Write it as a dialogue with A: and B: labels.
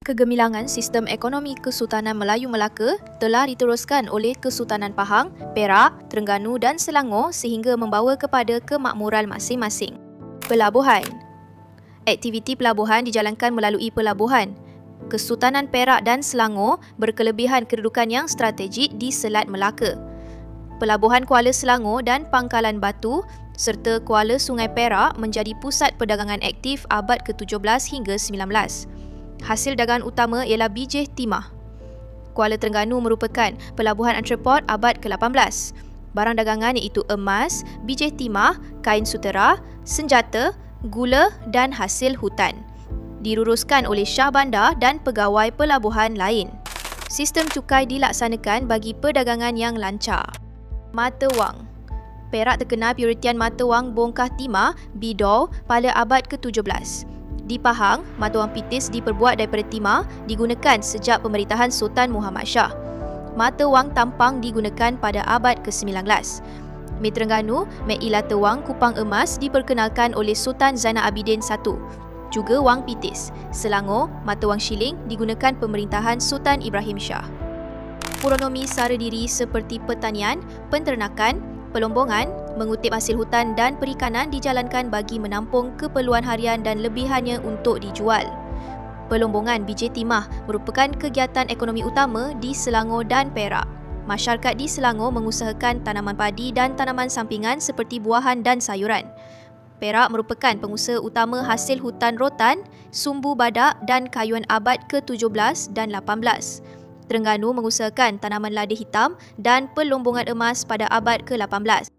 A: Kegemilangan sistem ekonomi Kesultanan Melayu Melaka telah diteruskan oleh Kesultanan Pahang, Perak, Terengganu dan Selangor sehingga membawa kepada kemakmuran masing-masing. Pelabuhan. Aktiviti pelabuhan dijalankan melalui pelabuhan. Kesultanan Perak dan Selangor berkelebihan kedudukan yang strategik di Selat Melaka. Pelabuhan Kuala Selangor dan Pangkalan Batu serta Kuala Sungai Perak menjadi pusat perdagangan aktif abad ke-17 hingga 19. Hasil dagangan utama ialah bijih timah. Kuala Terengganu merupakan pelabuhan entrepot abad ke-18. Barang dagangan iaitu emas, bijih timah, kain sutera, senjata, gula dan hasil hutan. Diruruskan oleh Syah Bandar dan pegawai pelabuhan lain. Sistem cukai dilaksanakan bagi perdagangan yang lancar. Mata wang. Perak terkenal puritian mata wang bongkah timah, bidor pada abad ke-17. Di Pahang, mata wang pitis diperbuat daripada timah digunakan sejak pemerintahan Sultan Muhammad Shah. Mata wang tampang digunakan pada abad ke-19. Di Terengganu, Me'ilata wang kupang emas diperkenalkan oleh Sultan Zainal Abidin I. Juga wang pitis. Selangor, mata wang shilling digunakan pemerintahan Sultan Ibrahim Shah. Ekonomi sara diri seperti pertanian, penternakan, pelombongan, mengutip hasil hutan dan perikanan dijalankan bagi menampung keperluan harian dan lebihannya untuk dijual. Pelombongan bijih timah merupakan kegiatan ekonomi utama di Selangor dan Perak. Masyarakat di Selangor mengusahakan tanaman padi dan tanaman sampingan seperti buahan dan sayuran. Perak merupakan pengusaha utama hasil hutan rotan, sumbu badak dan kayuan abad ke-17 dan 18. Terengganu mengusahakan tanaman lada hitam dan pelombongan emas pada abad ke-18.